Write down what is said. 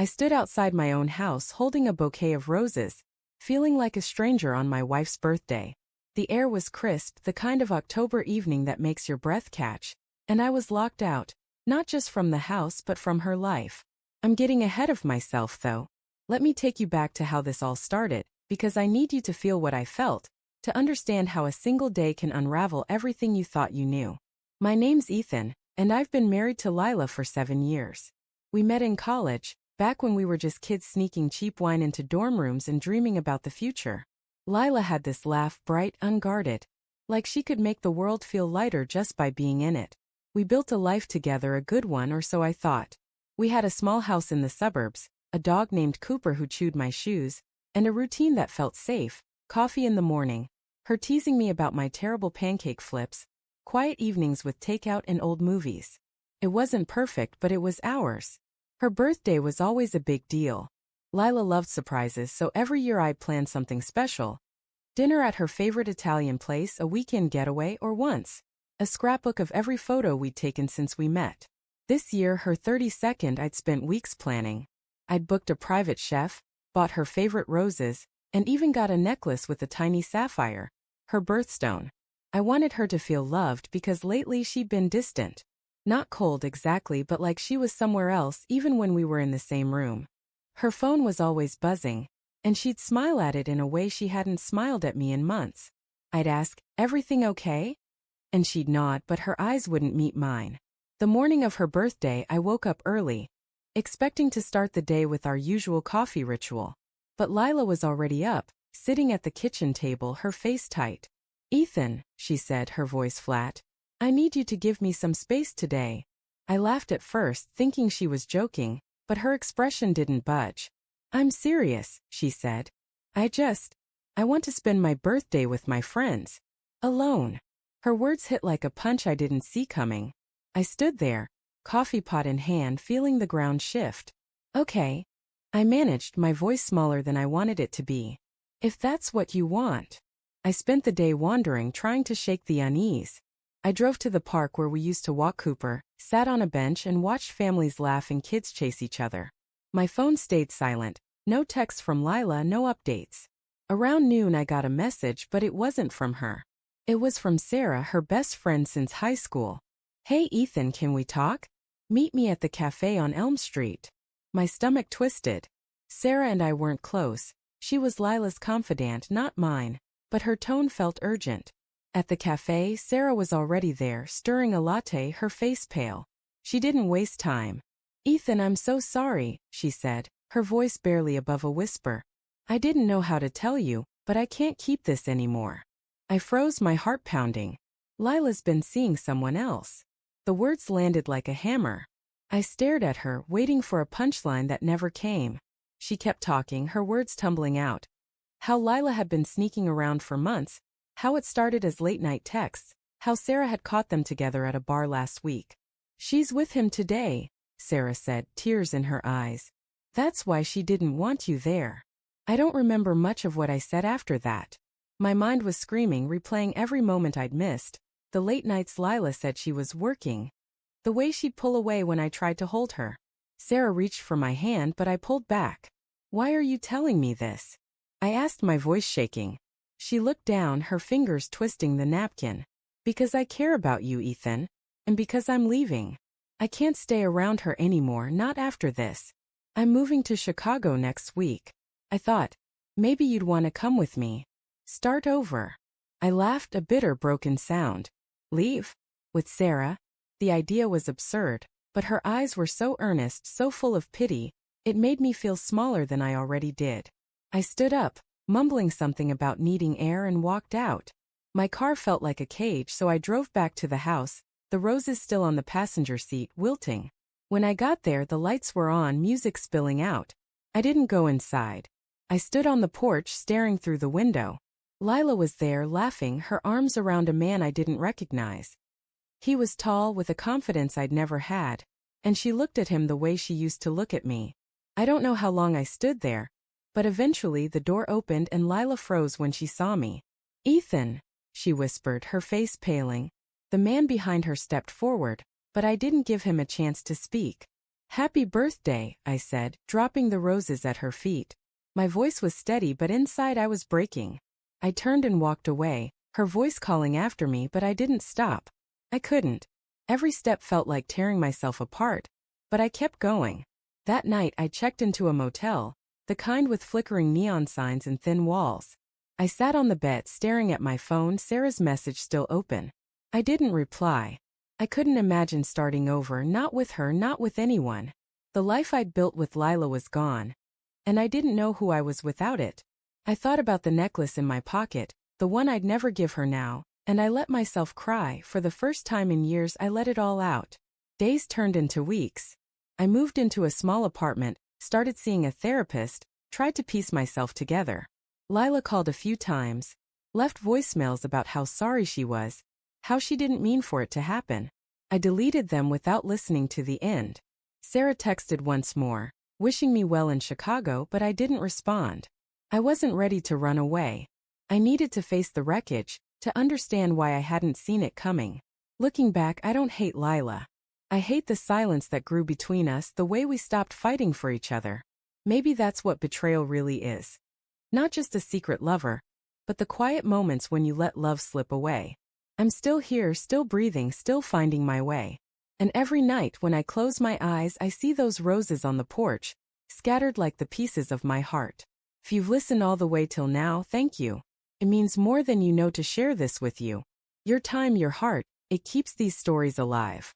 I stood outside my own house holding a bouquet of roses, feeling like a stranger on my wife's birthday. The air was crisp, the kind of October evening that makes your breath catch, and I was locked out, not just from the house but from her life. I'm getting ahead of myself though. Let me take you back to how this all started, because I need you to feel what I felt, to understand how a single day can unravel everything you thought you knew. My name's Ethan, and I've been married to Lila for 7 years. We met in college, back when we were just kids sneaking cheap wine into dorm rooms and dreaming about the future. Lila had this laugh, bright, unguarded, like she could make the world feel lighter just by being in it. We built a life together, a good one, or so I thought. We had a small house in the suburbs, a dog named Cooper who chewed my shoes, and a routine that felt safe: coffee in the morning, her teasing me about my terrible pancake flips, quiet evenings with takeout and old movies. It wasn't perfect, but it was ours. Her birthday was always a big deal. Lila loved surprises, so every year I'd plan something special. Dinner at her favorite Italian place, a weekend getaway, or once a scrapbook of every photo we'd taken since we met. This year, her 32nd, I'd spent weeks planning. I'd booked a private chef, bought her favorite roses, and even got a necklace with a tiny sapphire, her birthstone. I wanted her to feel loved because lately she'd been distant. Not cold exactly, but like she was somewhere else even when we were in the same room. Her phone was always buzzing, and she'd smile at it in a way she hadn't smiled at me in months. I'd ask, "Everything okay?" And she'd nod, but her eyes wouldn't meet mine. The morning of her birthday, I woke up early, expecting to start the day with our usual coffee ritual. But Lila was already up, sitting at the kitchen table, her face tight. "Ethan," she said, her voice flat, "I need you to give me some space today." I laughed at first, thinking she was joking, but her expression didn't budge. "I'm serious," she said. I want to spend my birthday with my friends. Alone." Her words hit like a punch I didn't see coming. I stood there, coffee pot in hand, feeling the ground shift. "Okay." I managed, my voice smaller than I wanted it to be. "If that's what you want." I spent the day wandering, trying to shake the unease. I drove to the park where we used to walk Cooper, sat on a bench and watched families laugh and kids chase each other. My phone stayed silent, no text from Lila, no updates. Around noon I got a message, but it wasn't from her. It was from Sarah, her best friend since high school. "Hey Ethan, can we talk? Meet me at the cafe on Elm Street." My stomach twisted. Sarah and I weren't close. She was Lila's confidant, not mine, but her tone felt urgent. At the cafe, Sarah was already there, stirring a latte, her face pale. She didn't waste time. "Ethan, I'm so sorry," she said, her voice barely above a whisper. "I didn't know how to tell you, but I can't keep this anymore." I froze, my heart pounding. Lila's been seeing someone else. The words landed like a hammer. I stared at her, waiting for a punchline that never came. She kept talking, her words tumbling out. How Lila had been sneaking around for months, how it started as late-night texts, how Sarah had caught them together at a bar last week. "She's with him today," Sarah said, tears in her eyes. "That's why she didn't want you there." I don't remember much of what I said after that. My mind was screaming, replaying every moment I'd missed. The late nights Lila said she was working. The way she'd pull away when I tried to hold her. Sarah reached for my hand, but I pulled back. "Why are you telling me this?" I asked, my voice shaking. She looked down, her fingers twisting the napkin. "Because I care about you, Ethan. And because I'm leaving. I can't stay around her anymore, not after this. I'm moving to Chicago next week. I thought, maybe you'd want to come with me. Start over." I laughed, a bitter, broken sound. "Leave? With Sarah?" The idea was absurd, but her eyes were so earnest, so full of pity, it made me feel smaller than I already did. I stood up, mumbling something about needing air, and walked out. My car felt like a cage, so I drove back to the house, the roses still on the passenger seat, wilting. When I got there, the lights were on, music spilling out. I didn't go inside. I stood on the porch, staring through the window. Lila was there, laughing, her arms around a man I didn't recognize. He was tall, with a confidence I'd never had, and she looked at him the way she used to look at me. I don't know how long I stood there, but eventually the door opened and Lila froze when she saw me. "Ethan," she whispered, her face paling. The man behind her stepped forward, but I didn't give him a chance to speak. Happy birthday, I said, dropping the roses at her feet. My voice was steady, but inside I was breaking. I turned and walked away, her voice calling after me, but I didn't stop. I couldn't. Every step felt like tearing myself apart, but I kept going. That night I checked into a motel, the kind with flickering neon signs and thin walls. I sat on the bed staring at my phone, Sarah's message still open. I didn't reply. I couldn't imagine starting over, not with her, not with anyone. The life I'd built with Lila was gone, and I didn't know who I was without it. I thought about the necklace in my pocket, the one I'd never give her now, and I let myself cry. For the first time in years I let it all out. Days turned into weeks. I moved into a small apartment, started seeing a therapist, tried to piece myself together. Lila called a few times, left voicemails about how sorry she was, how she didn't mean for it to happen. I deleted them without listening to the end. Sarah texted once more, wishing me well in Chicago, but I didn't respond. I wasn't ready to run away. I needed to face the wreckage, to understand why I hadn't seen it coming. Looking back, I don't hate Lila. I hate the silence that grew between us, the way we stopped fighting for each other. Maybe that's what betrayal really is. Not just a secret lover, but the quiet moments when you let love slip away. I'm still here, still breathing, still finding my way. And every night when I close my eyes, I see those roses on the porch, scattered like the pieces of my heart. If you've listened all the way till now, thank you. It means more than you know to share this with you. Your time, your heart, it keeps these stories alive.